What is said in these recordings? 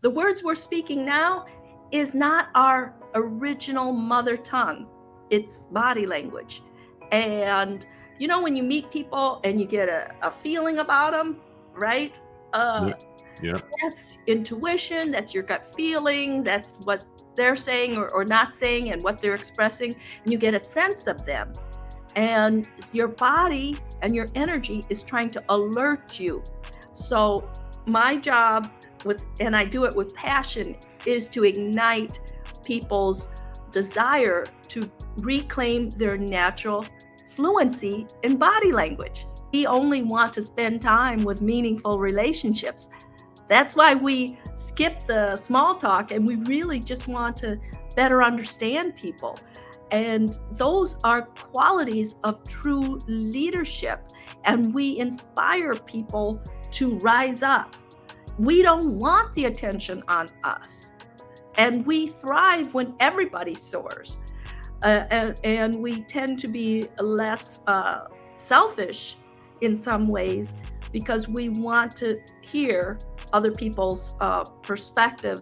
The words we're speaking now is not our original mother tongue. It's body language. And when you meet people and you get a feeling about them, right? Uh, Yeah. Yeah. that's intuition, that's your gut feeling, that's what they're saying or not saying and what they're expressing. And you get a sense of them. And your body and your energy is trying to alert you. So my job and I do it with passion, is to ignite people's desire to reclaim their natural fluency in body language. We only want to spend time with meaningful relationships. That's why we skip the small talk and we really just want to better understand people. And those are qualities of true leadership. And we inspire people to rise up. We don't want the attention on us. And we thrive when everybody soars. And we tend to be less selfish in some ways because we want to hear other people's perspective.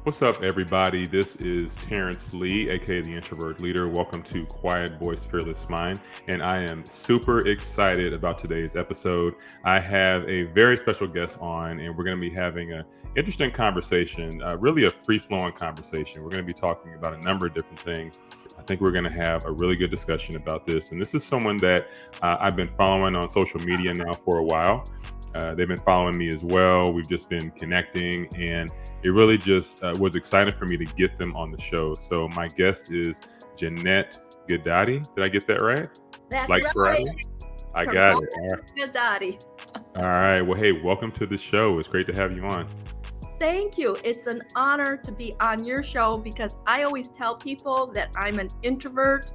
What's up, everybody? This is Terrence Lee, aka the Introvert Leader. Welcome to Quiet Voice, Fearless Mind. And I am super excited about today's episode. I have a very special guest on, and we're going to be having an interesting conversation, really a free-flowing conversation. We're going to be talking about a number of different things. I think we're going to have a really good discussion about this. And this is someone that I've been following on social media now for a while. They've been following me as well. We've just been connecting, and it really just was exciting for me to get them on the show. So my guest is Janette Ghedotte. Did I get that right? That's Like right. Ferrari? I got it. All right. Ghedotte. All right. Well, hey, welcome to the show. It's great to have you on. Thank you. It's an honor to be on your show because I always tell people that I'm an introvert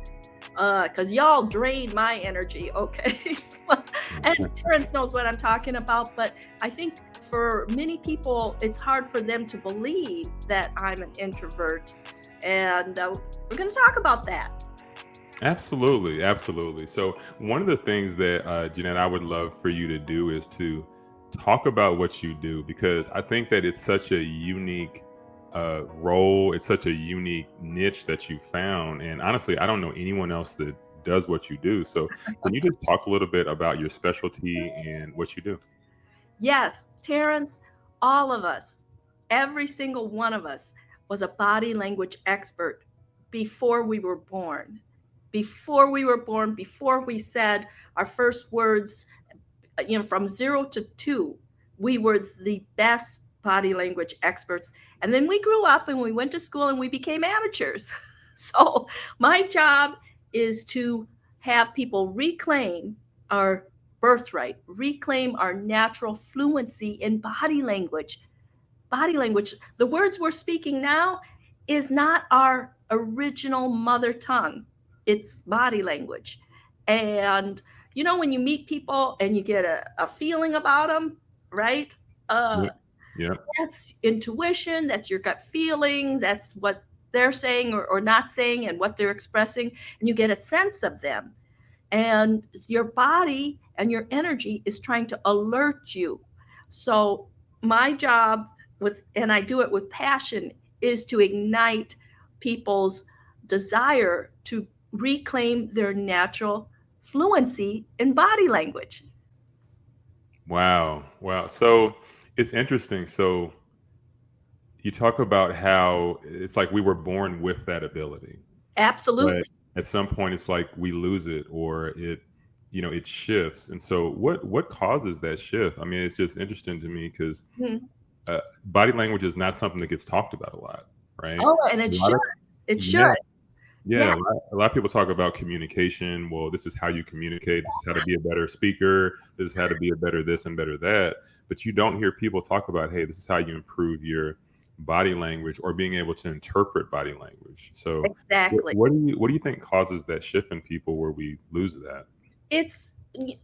because y'all drain my energy, okay? And Terrence knows what I'm talking about, but I think for many people, it's hard for them to believe that I'm an introvert. And we're going to talk about that. Absolutely. Absolutely. So one of the things that, Janette, I would love for you to do is to talk about what you do, because I think that it's such a unique role. It's such a unique niche that you found. And honestly, I don't know anyone else that does what you do. So can you just talk a little bit about your specialty and what you do? Yes, Terrence, all of us, every single one of us was a body language expert before we were born. Before we said our first words, from 0 to 2, we were the best body language experts. And then we grew up and we went to school and we became amateurs. So my job is to have people reclaim our birthright, reclaim our natural fluency in body language. Body language, the words we're speaking now is not our original mother tongue. It's body language. And when you meet people and you get a feeling about them, right? Uh, Yeah. Yeah. that's intuition, that's your gut feeling, that's what they're saying or not saying and what they're expressing. And you get a sense of them. And your body and your energy is trying to alert you. So my job and I do it with passion, is to ignite people's desire to reclaim their natural fluency in body language. Wow. Wow. So it's interesting. So you talk about how it's like we were born with that ability, but Absolutely. at some point it's like we lose it, or it shifts. And so what causes that shift? I mean, it's just interesting to me because Mhm. body language is not something that gets talked about a lot, right? Oh, and A it lot should. of It should. Yeah. Yeah, Yeah. a lot of people talk about communication. Well, this is how you communicate. This is how to be a better speaker. This is how to be a better this and better that. But you don't hear people talk about, hey, this is how you improve your body language or being able to interpret body language. So, Exactly. what do you think causes that shift in people where we lose that? It's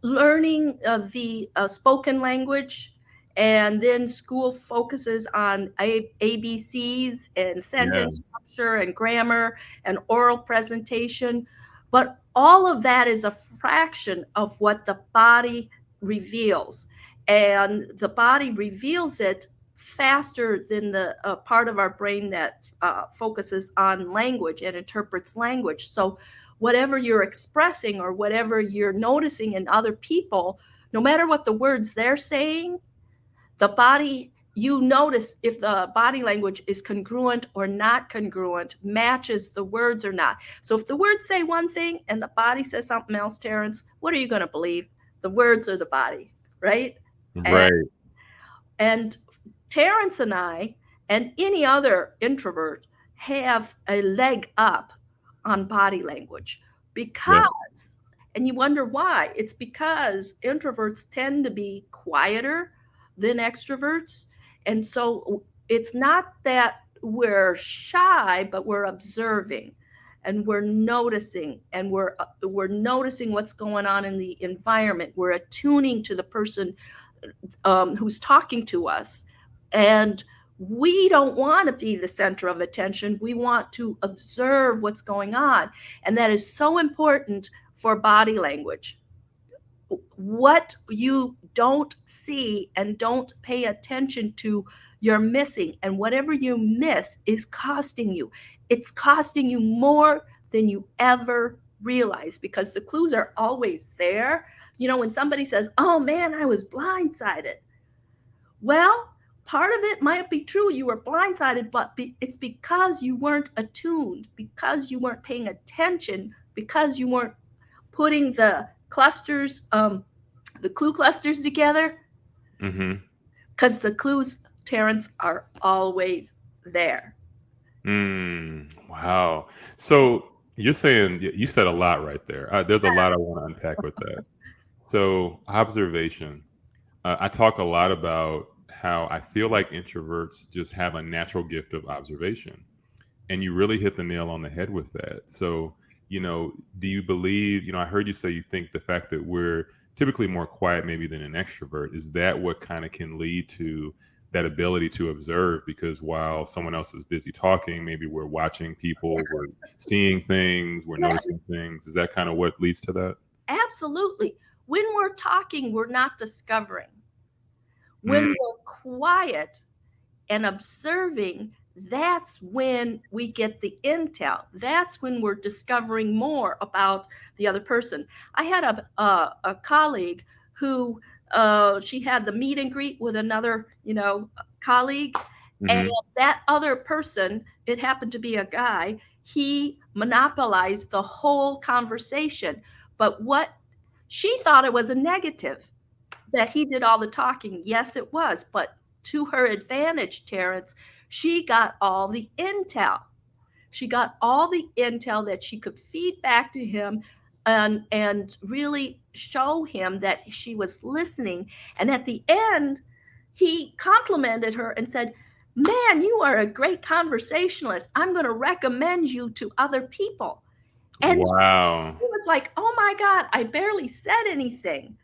learning the spoken language And then school focuses on ABCs and Yeah. sentence structure and grammar and oral presentation. But all of that is a fraction of what the body reveals. And the body reveals it faster than the part of our brain that focuses on language and interprets language. So, whatever you're expressing or whatever you're noticing in other people, no matter what the words they're saying, the body, you notice if the body language is congruent or not congruent, matches the words or not. So if the words say one thing and the body says something else, Terrence, what are you going to believe? The words or the body, right? And, Right. and Terrence and I and any other introvert have a leg up on body language Yeah. because, and you wonder why, it's because introverts tend to be quieter than extroverts. And so it's not that we're shy, but we're observing and we're noticing, and we're noticing what's going on in the environment. We're attuning to the person who's talking to us. And we don't want to be the center of attention. We want to observe what's going on. And that is so important for body language. What you don't see and don't pay attention to, you're missing. And whatever you miss is costing you. It's costing you more than you ever realize, because the clues are always there. You know, when somebody says, "Oh man, I was blindsided." Well, part of it might be true. You were blindsided, but it's because you weren't attuned, because you weren't paying attention, because you weren't putting the clusters, the clue clusters together. Mm-hmm. Because the clues, Terrence, are always there. Wow. So you're saying you said a lot right there. There's a lot I want to unpack with that. So observation. I talk a lot about how I feel like introverts just have a natural gift of observation. And you really hit the nail on the head with that. So, do you believe, I heard you say you think the fact that we're typically more quiet maybe than an extrovert, is that what kind of can lead to that ability to observe? Because while someone else is busy talking, maybe we're watching people, we're seeing things, we're Yes, noticing things. Is that kind of what leads to that? absolutely. When we're talking, we're not discovering. When Mm, we're quiet and observing, that's when we get the intel. That's when we're discovering more about the other person. I had a colleague who she had the meet and greet with another, colleague, and hmm. that other person, it happened to be a guy. He monopolized the whole conversation, but what she thought it was a negative that he did all the talking. Yes, it was, but to her advantage, Terrence, she got all the intel. She got all the intel that she could feed back to him and really show him that she was listening. And at the end, he complimented her and said, "Man, you are a great conversationalist. I'm going to recommend you to other people." And she Wow. was like, "Oh my God, I barely said anything."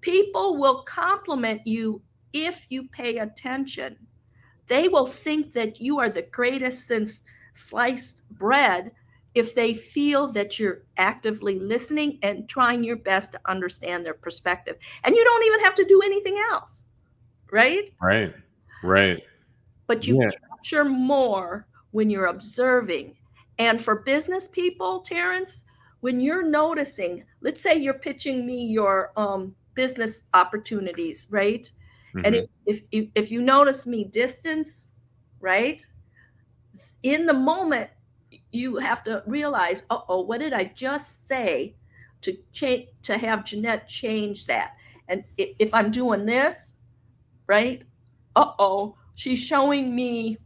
People will compliment you if you pay attention. They will think that you are the greatest since sliced bread if they feel that you're actively listening and trying your best to understand their perspective. And you don't even have to do anything else, right? Right. Right. But you Yeah. capture more when you're observing. And for business people, Terrence, when you're noticing, let's say you're pitching me your business opportunities, right? And Hmm. if you notice me distance, right? In the moment, you have to realize, oh, what did I just say to change, to have Janette change that? And if I'm doing this, right? Oh, she's showing me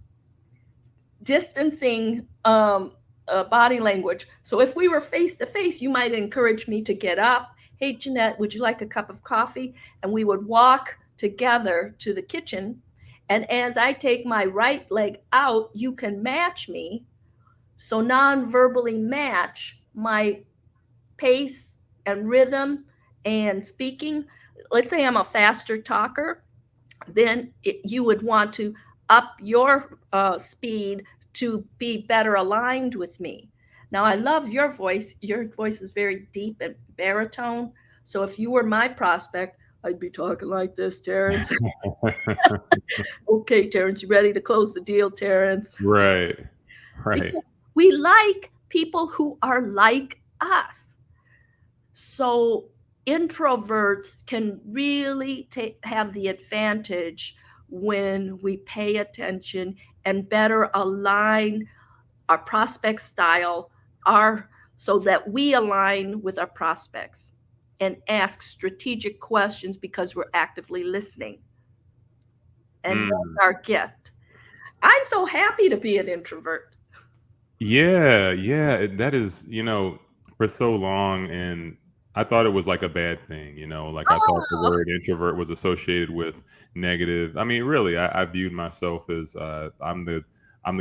distancing body language. So if we were face to face, you might encourage me to get up. "Hey, Janette, would you like a cup of coffee?" And we would walk together to the kitchen. And as I take my right leg out, you can match me. So non-verbally match my pace and rhythm and speaking. Let's say I'm a faster talker. then you would want to up your speed to be better aligned with me. Now, I love your voice. Your voice is very deep and baritone. So if you were my prospect, I'd be talking like this, Terrence. Okay, Terrence, you ready to close the deal, Terrence? Right. Right. Because we like people who are like us. So introverts can really have the advantage when we pay attention and better align our prospect style, our so that we align with our prospects and ask strategic questions because we're actively listening. And that's Mm. our gift. I'm so happy to be an introvert. Yeah, yeah, that is, for so long, and I thought it was like a bad thing, like I thought the Oh, word introvert was associated with negative. I mean, really, I viewed myself as I'm the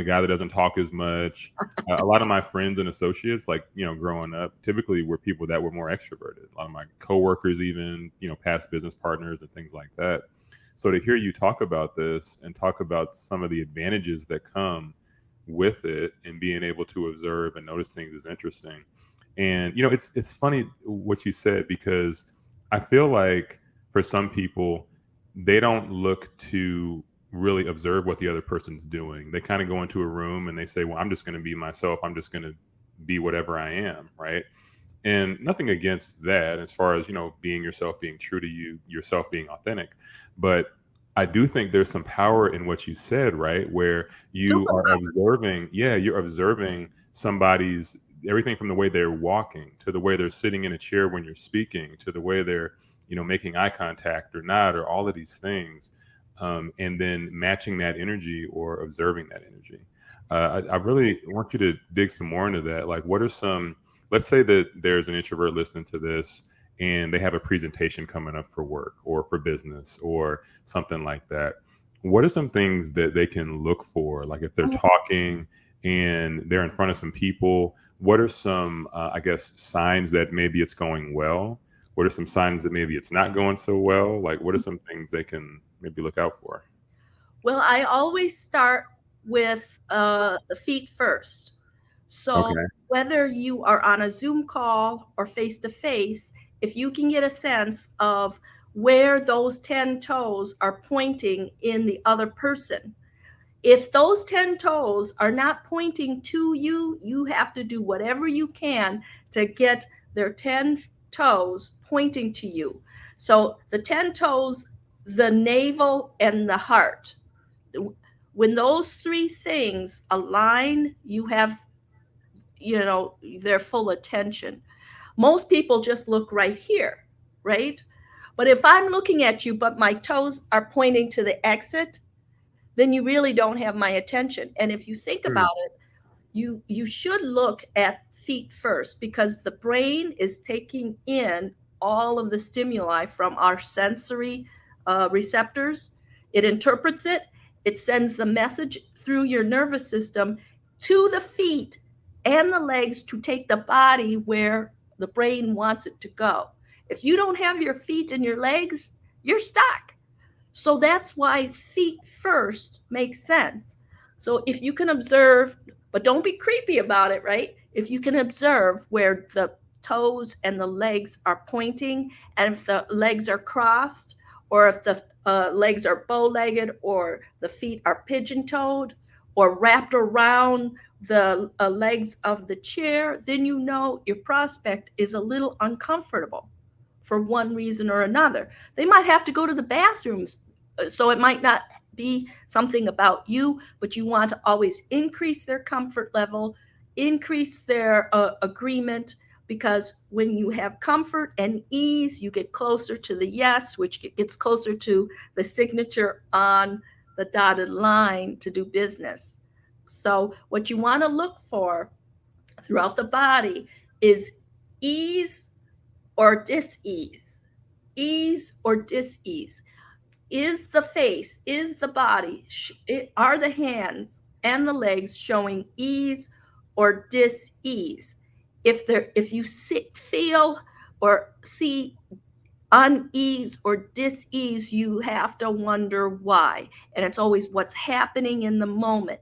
guy that doesn't talk as much. A lot of my friends and associates, like growing up, typically were people that were more extroverted. A lot of my coworkers, even past business partners and things like that. So to hear you talk about this and talk about some of the advantages that come with it and being able to observe and notice things is interesting. And it's funny what you said, because I feel like for some people they don't look to really observe what the other person's doing. They kind of go into a room and they say, well, I'm just going to be myself, I'm just going to be whatever I am, right? And nothing against that as far as being yourself, being true to yourself, being authentic. But I do think there's some power in what you said, right? Where you super. are observing, yeah, you're observing somebody's everything from the way they're walking to the way they're sitting in a chair when you're speaking to the way they're making eye contact or not, or all of these things, and then matching that energy or observing that energy. I really want you to dig some more into that. Like, what are some, let's say that there's an introvert listening to this and they have a presentation coming up for work or for business or something like that. What are some things that they can look for? Like if they're talking and they're in front of some people, what are some, I guess, signs that maybe it's going well? What are some signs that maybe it's not going so well? Like, what are some things they can maybe look out for? Well, I always start with the feet first. So Okay. whether you are on a Zoom call or face to face, if you can get a sense of where those 10 toes are pointing in the other person, if those 10 toes are not pointing to you, you have to do whatever you can to get their 10 toes pointing to you. So the 10 toes, the navel, and the heart. When those three things align, you have, their full attention. Most people just look right here, right? But if I'm looking at you, but my toes are pointing to the exit, then you really don't have my attention. And if you think Hmm. about it, you should look at feet first because the brain is taking in all of the stimuli from our sensory receptors. It interprets it, it sends the message through your nervous system to the feet and the legs to take the body where the brain wants it to go. If you don't have your feet and your legs, you're stuck. So that's why feet first makes sense. So if you can observe, but don't be creepy about it, right? If you can observe where the toes and the legs are pointing, and if the legs are crossed, or if the legs are bow legged, or the feet are pigeon toed, or wrapped around the legs of the chair, then you know your prospect is a little uncomfortable for one reason or another. They might have to go to the bathrooms, so it might not be something about you, but you want to always increase their comfort level, increase their agreement, because when you have comfort and ease, you get closer to the yes, which gets closer to the signature on the dotted line to do business. So, what you want to look for throughout the body is ease or dis-ease. Ease or dis-ease. Is the face, is the body, are the hands and the legs showing ease or dis-ease? If you feel or see unease or dis-ease, you have to wonder why. And it's always what's happening in the moment.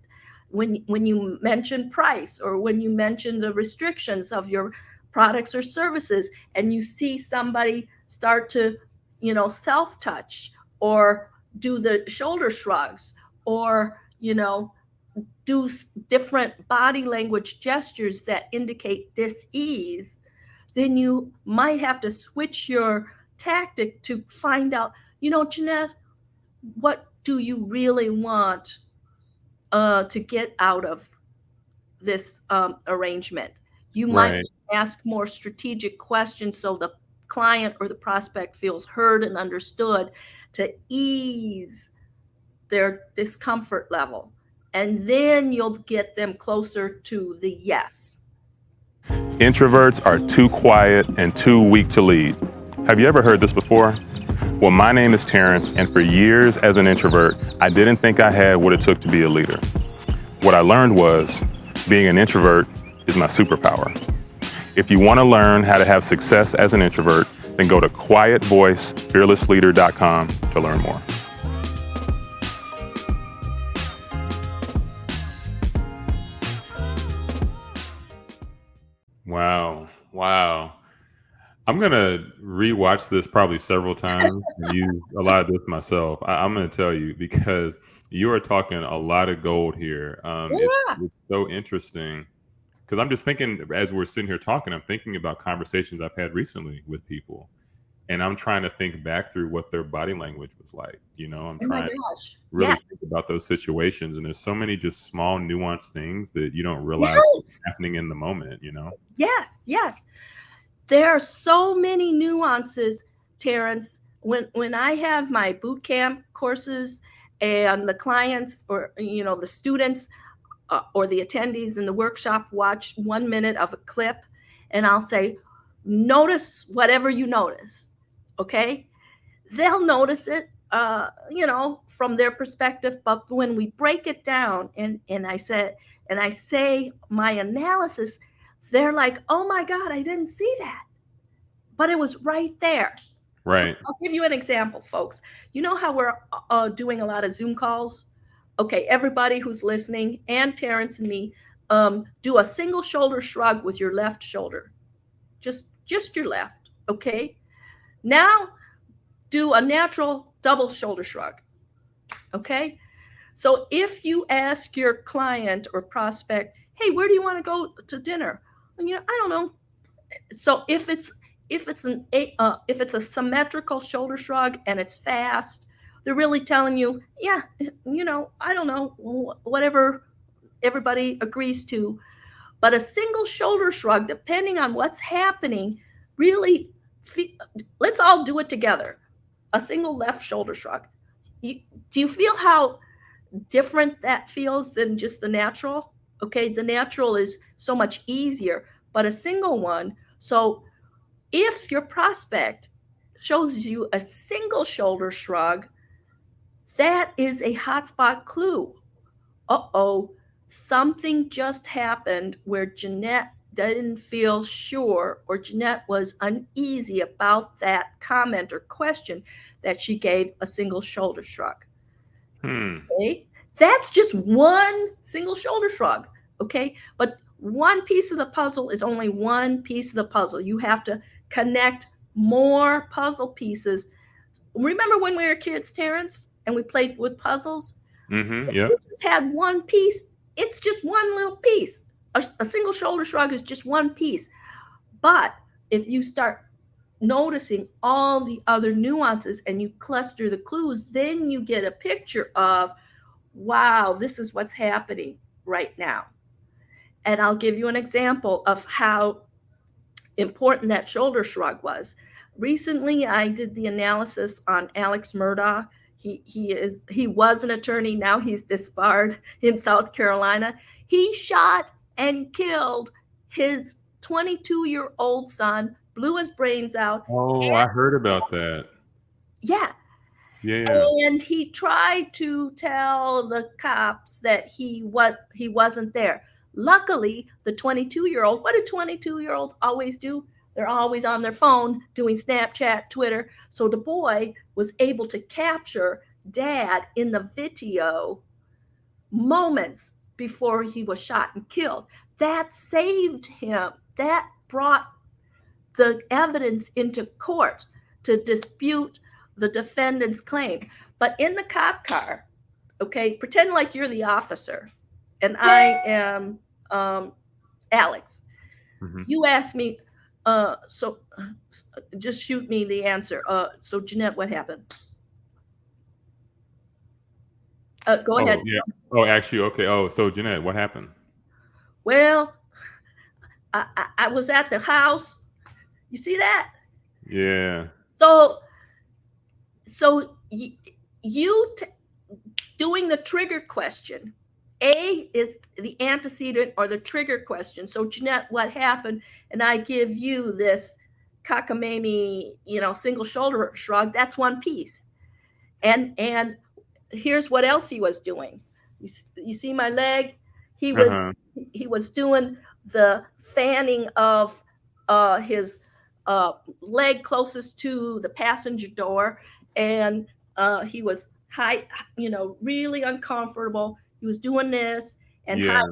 When you mention price, or when you mention the restrictions of your products or services, and you see somebody start to, self-touch, or do the shoulder shrugs, or, do different body language gestures that indicate dis-ease, then you might have to switch your tactic to find out, Janette, what do you really want to get out of this arrangement? You might Right. ask more strategic questions so the client or the prospect feels heard and understood, to ease their discomfort level. And then you'll get them closer to the yes. Introverts are too quiet and too weak to lead. Have you ever heard this before? Well, my name is Terrence, and for years as an introvert, I didn't think I had what it took to be a leader. What I learned was being an introvert is my superpower. If you want to learn how to have success as an introvert, then go to quietvoicefearlessleader.com to learn more. Wow. Wow. I'm going to rewatch this probably several times and use a lot of this myself. I'm going to tell you, because you are talking a lot of gold here. Yeah. It's so interesting, because I'm just thinking, as we're sitting here talking, I'm thinking about conversations I've had recently with people. And I'm trying to think back through what their body language was like. I'm Oh my trying to gosh. Yeah. really think about those situations. And there's so many just small nuanced things that you don't realize Yes. happening in the moment, Yes. Yes. There are so many nuances, Terrence. When I have my boot camp courses, and the clients, or the students, or the attendees in the workshop watch 1 minute of a clip, and I'll say, notice whatever you notice. Okay, they'll notice it, from their perspective. But when we break it down, and I say my analysis, they're like, oh my God, I didn't see that, but it was right there. So Right. I'll give you an example, folks. You know how we're doing a lot of Zoom calls? Okay, everybody who's listening, and Terrence and me, do a single shoulder shrug with your left shoulder, just your left. Okay. Now do a natural double shoulder shrug. Okay. So if you ask your client or prospect, hey, where do you want to go to dinner? I don't know. So if it's a symmetrical shoulder shrug and it's fast, they're really telling you, yeah, I don't know, whatever everybody agrees to. But a single shoulder shrug, depending on what's happening, really, let's all do it together. A single left shoulder shrug. Do you feel how different that feels than just the natural? Okay, the natural is so much easier, but a single one. So if your prospect shows you a single shoulder shrug, that is a hotspot clue. Uh-oh, something just happened where Janette didn't feel sure, or Janette was uneasy about that comment or question that she gave a single shoulder shrug. Okay? That's just one single shoulder shrug. Okay, but one piece of the puzzle is only one piece of the puzzle. You have to connect more puzzle pieces. Remember when we were kids, Terrence, and we played with puzzles? Mm-hmm. If Yep. you just had one piece, it's just one little piece. A single shoulder shrug is just one piece. But if you start noticing all the other nuances and you cluster the clues, then you get a picture of, wow, this is what's happening right now. And I'll give you an example of how important that shoulder shrug was. Recently, I did the analysis on Alex Murdaugh. He was an attorney. Now he's disbarred in South Carolina. He shot and killed his 22-year-old son, blew his brains out. Oh, I heard about that. Yeah. Yeah. And he tried to tell the cops that he wasn't there. Luckily, the 22-year-old, what do 22-year-olds always do? They're always on their phone doing Snapchat, Twitter. So the boy was able to capture dad in the video moments before he was shot and killed. That saved him. That brought the evidence into court to dispute the defendant's claim. But in the cop car, okay, pretend like you're the officer and I am Alex. Mm-hmm. You ask me, so just shoot me the answer. So Janette, what happened? Go ahead. Oh, yeah. Oh, actually, okay. Oh, so Janette, what happened? Well, I was at the house. You see that? Yeah. So you doing the trigger question. A is the antecedent or the trigger question. So Janette, what happened? And I give you this cockamamie, single shoulder shrug. That's one piece. And here's what else he was doing. You see my leg? He was Uh-huh. he was doing the fanning of his leg closest to the passenger door, and he was really uncomfortable. He was doing this and Yeah.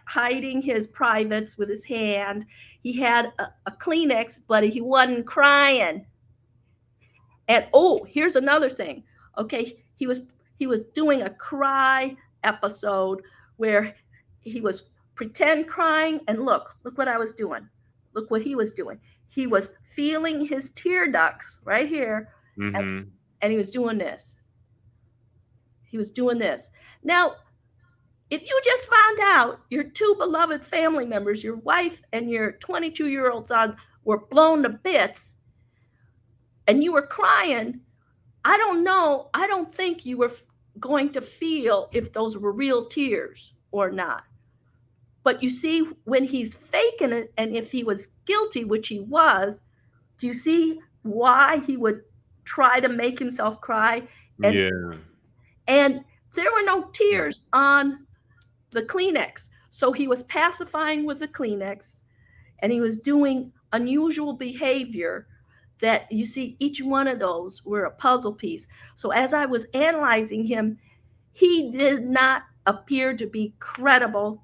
hiding his privates with his hand. He had a Kleenex, but he wasn't crying. And here's another thing. Okay, he was doing a cry episode where he was pretend crying, and look what I was doing. Look what he was doing. He was feeling his tear ducts right here, Mm-hmm. and he was doing this. He was doing this. Now, if you just found out your two beloved family members, your wife and your 22-year-old son, were blown to bits, and you were crying, I don't know. I don't think you were going to feel if those were real tears or not. But you see, when he's faking it, and if he was guilty, which he was, do you see why he would try to make himself cry? And Yeah. and there were no tears on the Kleenex. So he was pacifying with the Kleenex, and he was doing unusual behavior that you see each one of those were a puzzle piece. So as I was analyzing him, he did not appear to be credible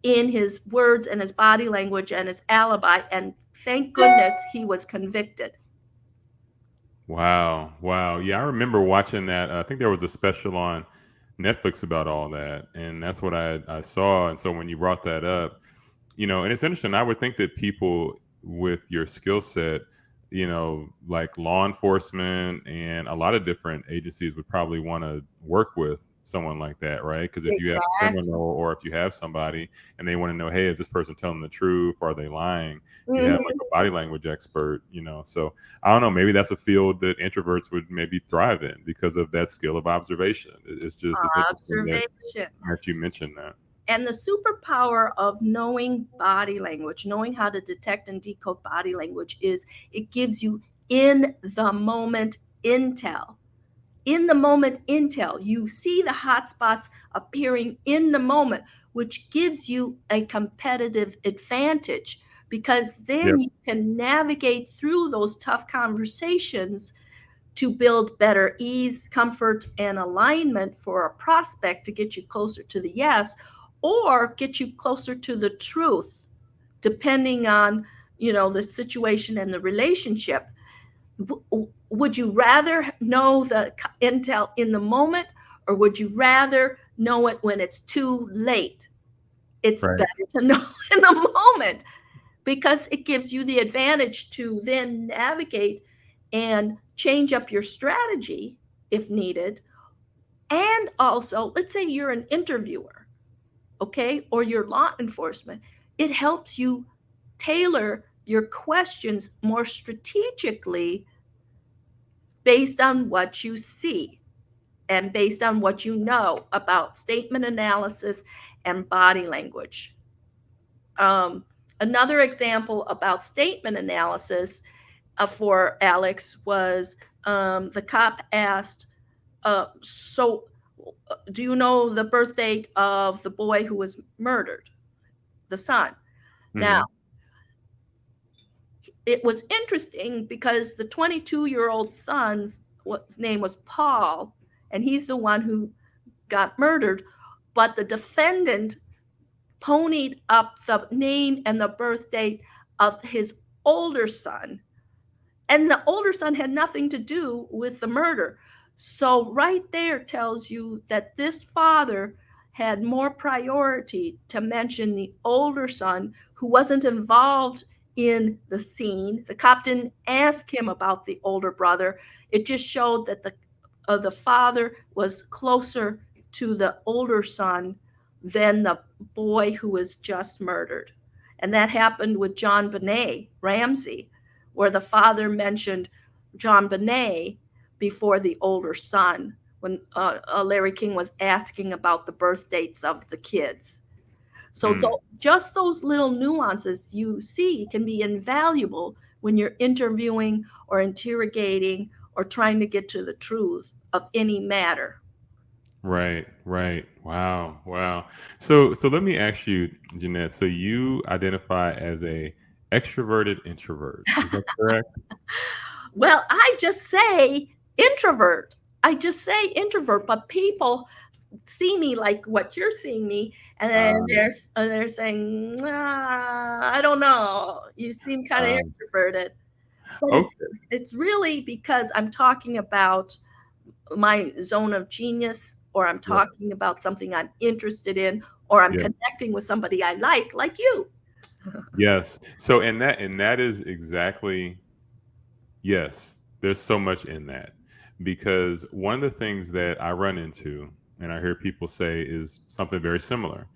in his words and his body language and his alibi, and thank goodness he was convicted. Wow. Wow. Yeah, I remember watching that. I think there was a special on Netflix about all that, and that's what I saw. And so when you brought that up, and it's interesting. I would think that people with your skill set, like law enforcement and a lot of different agencies would probably want to work with someone like that, right? Because if you have a Exactly. criminal or if you have somebody and they want to know, hey, is this person telling the truth? Are they lying? You have Mhm. like a body language expert, So I don't know. Maybe that's a field that introverts would maybe thrive in because of that skill of observation. It's interesting Observation. that you mentioned that. And the superpower of knowing body language, knowing how to detect and decode body language, is it gives you in the moment intel. In the moment intel, you see the hotspots appearing in the moment, which gives you a competitive advantage, because Yep. then you can navigate through those tough conversations to build better ease, comfort, and alignment for a prospect to get you closer to the yes, or get you closer to the truth, depending on the situation and the relationship. Would you rather know the intel in the moment, or would you rather know it when it's too late? It's Right. better to know in the moment, because it gives you the advantage to then navigate and change up your strategy if needed. And also, let's say you're an interviewer, okay, or you're law enforcement, it helps you tailor your questions more strategically based on what you see and based on what you know about statement analysis and body language. Another example about statement analysis for Alex was the cop asked, so do you know the birth date of the boy who was murdered, the son? Now, Hmm. it was interesting because the 22-year-old son's name was Paul, and he's the one who got murdered. But the defendant ponied up the name and the birth date of his older son, and the older son had nothing to do with the murder. So right there tells you that this father had more priority to mention the older son who wasn't involved in the scene. The cop didn't ask him about the older brother. It just showed that the father was closer to the older son than the boy who was just murdered. And that happened with John Benet Ramsey, where the father mentioned John Benet before the older son when Larry King was asking about the birth dates of the kids. So just those little nuances you see can be invaluable when you're interviewing or interrogating or trying to get to the truth of any matter. Right, right. Wow, wow. So let me ask you, Janette. So you identify as a extroverted introvert. Is that correct? Well, I just say introvert. I just say introvert, but people see me like what you're seeing me, and then Um, they're saying, I don't know, you seem kind of um, introverted. But okay. it's really because I'm talking about my zone of genius, or I'm Right. talking about something I'm interested in, or I'm Yeah. connecting with somebody I like you. Yes. So and that is exactly yes. There's so much in that because one of the things that I run into and I hear people say is something very similar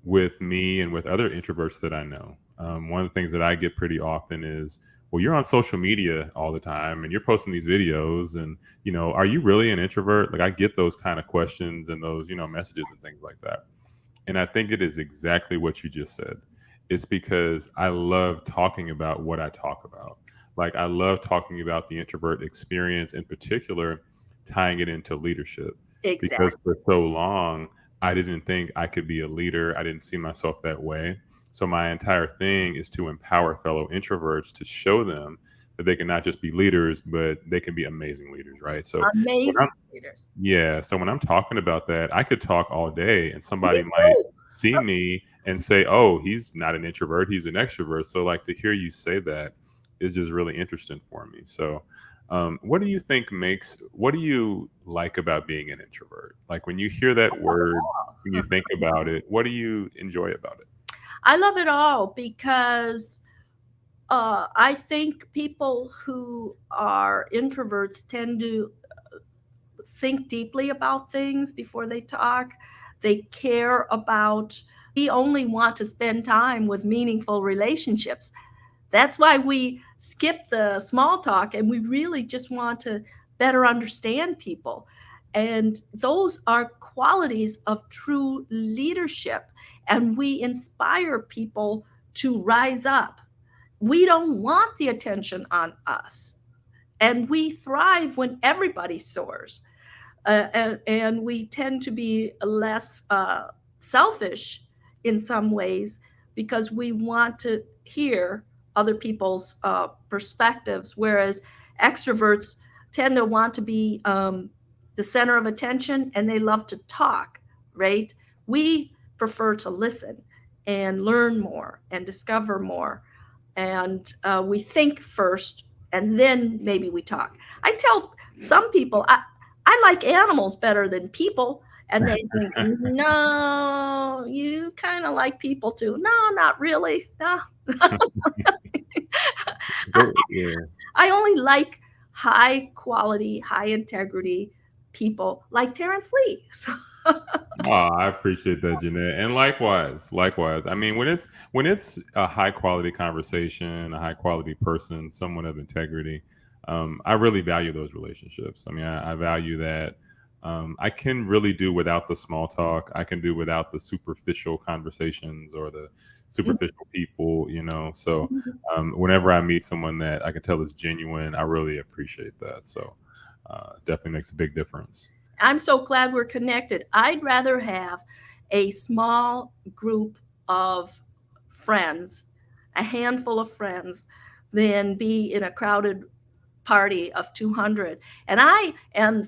with me and with other introverts that I know. One of the things that I get pretty often is, well, you're on social media all the time and you're posting these videos and, are you really an introvert? Like I get those kind of questions and those, messages and things like that. And I think it is exactly what you just said. It's because I love talking about what I talk about. Like I love talking about the introvert experience in particular, tying it into leadership. Because Exactly. for so long, I didn't think I could be a leader. I didn't see myself that way. So my entire thing is to empower fellow introverts to show them that they can not just be leaders, but they can be amazing leaders, right? So when I'm Amazing leaders. yeah, so when I'm talking about that, I could talk all day and Me somebody might too. see me and say, "Oh, he's not an introvert, he's an extrovert." So like to hear you say that is just really interesting for me. So what do you think what do you like about being an introvert? Like when you hear that word, when you think about it, what do you enjoy about it? I love it all because I think people who are introverts tend to think deeply about things before they talk. They care about, we only want to spend time with meaningful relationships. That's why we skip the small talk and we really just want to better understand people. And those are qualities of true leadership. And we inspire people to rise up. We don't want the attention on us. And we thrive when everybody soars. And we tend to be less selfish in some ways because we want to hear other people's perspectives, whereas extroverts tend to want to be the center of attention and they love to talk, right? We prefer to listen and learn more and discover more. And we think first and then maybe we talk. I tell some people, I like animals better than people. And they think, no, you kind of like people too. No, not really. No, I, Yeah. I only like high quality, high integrity people like Terrence Lee. So, Oh, I appreciate that, Jeanette. And likewise, likewise. I mean, when it's a high quality conversation, a high quality person, someone of integrity, I really value those relationships. I mean, I value that. I can really do without the small talk. I can do without the superficial conversations or the superficial people. So whenever I meet someone that I can tell is genuine, I really appreciate that. So definitely makes a big difference. I'm so glad we're connected. I'd rather have a small group of friends, a handful of friends, than be in a crowded party of 200. And I am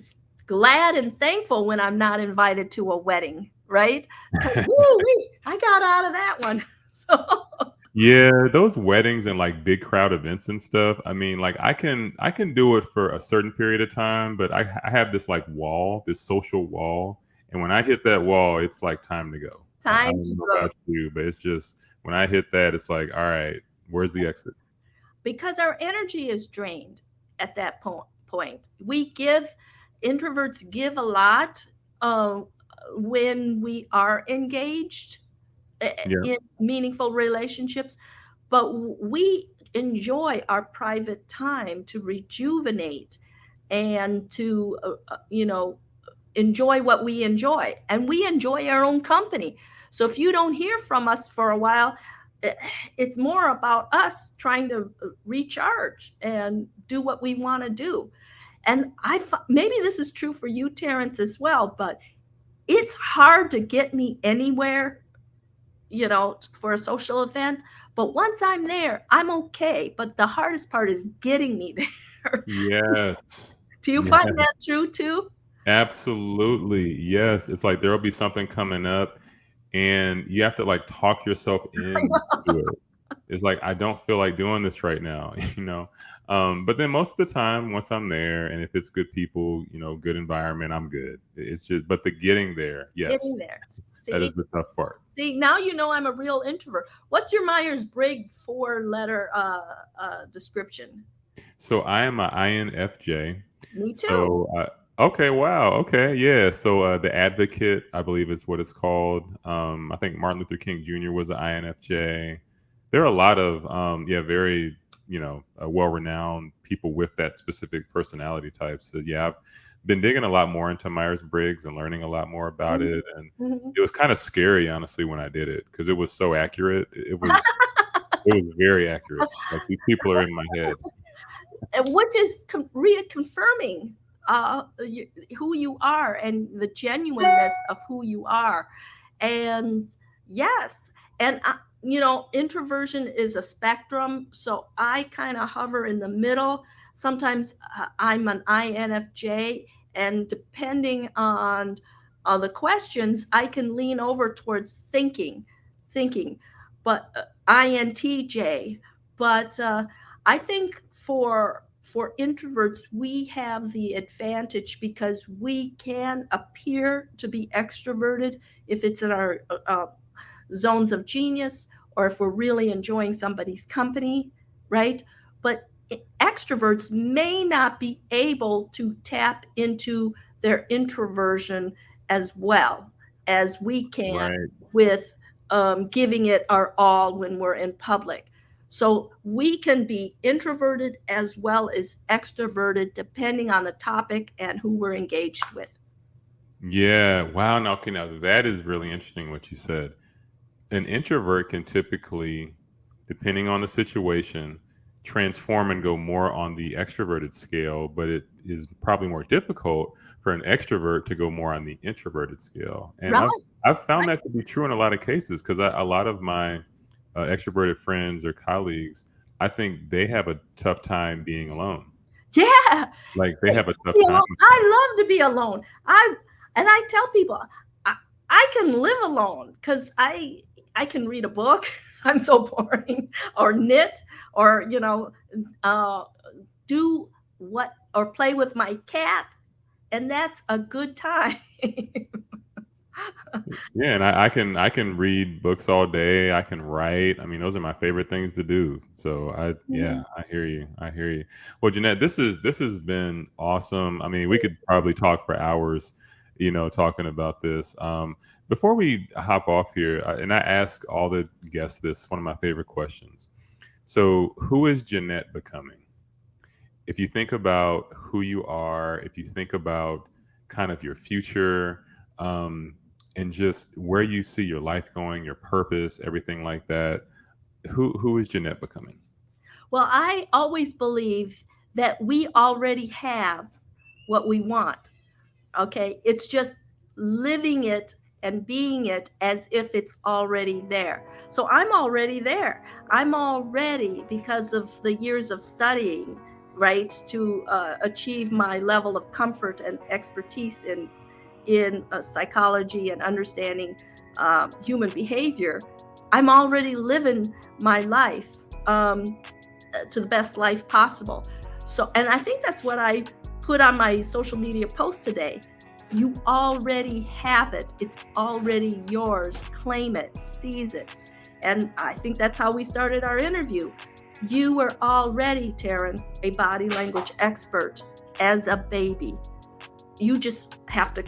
glad and thankful when I'm not invited to a wedding, right? Because, woo, I got out of that one. So, Yeah, those weddings and like big crowd events and stuff. I mean, like I can do it for a certain period of time, but I have this like wall, this social wall, and when I hit that wall, it's like time to go. I time to don't know go. about you, but it's just when I hit that, it's like, all right, where's the exit? Because our energy is drained at that point. We give, introverts give a lot uh, when we are engaged Yeah, in meaningful relationships, but we enjoy our private time to rejuvenate and to, enjoy what we enjoy. And we enjoy our own company. So if you don't hear from us for a while, eh, it's more about us trying to recharge and do what we want to do. And maybe this is true for you, Terrence, as well, but it's hard to get me anywhere, for a social event. But once I'm there, I'm okay. But the hardest part is getting me there. yes, Do you yeah, find that true too? absolutely, yes. It's like there'll be something coming up, and you have to like talk yourself into it. It's like I don't feel like doing this right now, you know. But then most of the time, once I'm there, and if it's good people, good environment, I'm good. It's just, but the getting there, yes, Getting there. that is See, the tough part. see, now you know I'm a real introvert. What's your Myers Briggs four-letter description? So I am a INFJ. Me too. So okay, wow, okay, yeah. So the advocate, I believe, is what it's called. I think Martin Luther King Jr. was an INFJ. There are a lot of yeah, very well-renowned people with that specific personality type. So yeah, I've been digging a lot more into Myers Briggs and learning a lot more about Mhm, it, and mhm. it was kind of scary, honestly, when I did it because it was so accurate. It was very accurate. It's like these people are in my head. Which is reconfirming who you are and the genuineness of who you are. And yes, and introversion is a spectrum. So I kind of hover in the middle. Sometimes I'm an INFJ, and depending on the questions, I can lean over towards thinking, but INTJ. But I think for introverts, we have the advantage because we can appear to be extroverted if it's in our zones of genius, or if we're really enjoying somebody's company, right? But extroverts may not be able to tap into their introversion as well as we can Right. with giving it our all when we're in public. So we can be introverted as well as extroverted depending on the topic and who we're engaged with. Yeah. Wow. Now, okay. Now that is really interesting what you said. An introvert can typically, depending on the situation, transform and go more on the extroverted scale, but it is probably more difficult for an extrovert to go more on the introverted scale. And Right, I've found right. that to be true in a lot of cases because a lot of my extroverted friends or colleagues, I think they have a tough time being alone. Yeah. Like they have a tough Be time alone. with that. I love to be alone. I tell people I, I can live alone because I can read a book. I'm so boring, or knit, or uh, do what, or play with my cat, and that's a good time. Yeah, and I can read books all day. I can write. I mean, those are my favorite things to do. So yeah, Mhm. I hear you. I hear you. Well, Jeanette, this has been awesome. I mean, we could probably talk for hours, talking about this. Before we hop off here, and I ask all the guests this, one of my favorite questions. So, who is Jeanette becoming? If you think about who you are, if you think about kind of your future, and just where you see your life going, your purpose, everything like that, who is Jeanette becoming? Well, I always believe that we already have what we want. Okay, it's just living it and being it as if it's already there. So I'm already there. I'm already, because of the years of studying, right, to achieve my level of comfort and expertise in psychology and understanding human behavior. I'm already living my life to the best life possible. So, and I think that's what I put on my social media post today. You already have it. It's already yours. Claim it, seize it. And I think that's how we started our interview. You were already, Terrence, a body language expert as a baby. You just have to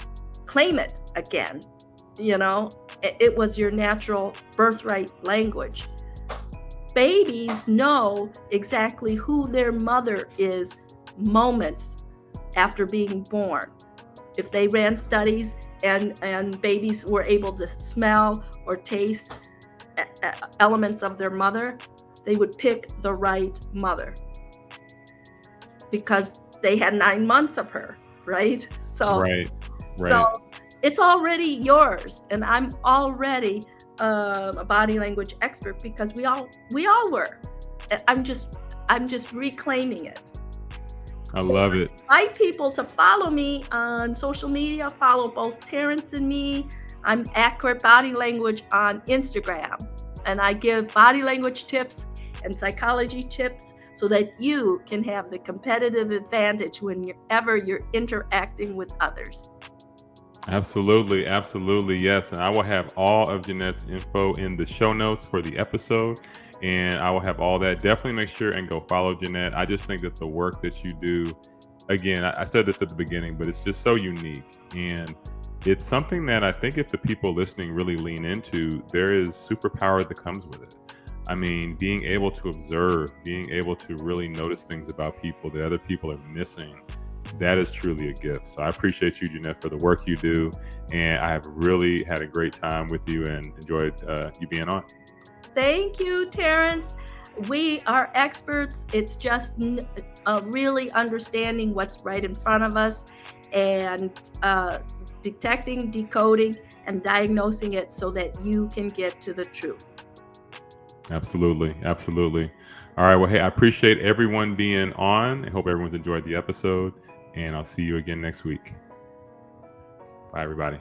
claim it again. You know, it was your natural birthright language. Babies know exactly who their mother is moments after being born. If they ran studies and babies were able to smell or taste elements of their mother, they would pick the right mother because they had 9 months of her, right? Right. So it's already yours, and I'm already a body language expert because we all were. I'm just reclaiming it. I love it. I invite people to follow me on social media. Follow both Terrence and me. I'm Accurate Body Language on Instagram, and I give body language tips and psychology tips so that you can have the competitive advantage whenever you're interacting with others. Absolutely. Absolutely. Yes. And I will have all of Janette's info in the show notes for the episode. And I will have all that. Definitely make sure and go follow Janette. I just think that the work that you do, again, I said this at the beginning, but it's just so unique. And it's something that I think if the people listening really lean into, there is superpower that comes with it. I mean, being able to observe, being able to really notice things about people that other people are missing, that is truly a gift. So I appreciate you, Janette, for the work you do. And I have really had a great time with you and enjoyed you being on. Thank you, Terrence. We are experts. It's just really understanding what's right in front of us and detecting, decoding, and diagnosing it so that you can get to the truth. Absolutely. Absolutely. All right. Well, hey, I appreciate everyone being on. I hope everyone's enjoyed the episode, and I'll see you again next week. Bye, everybody.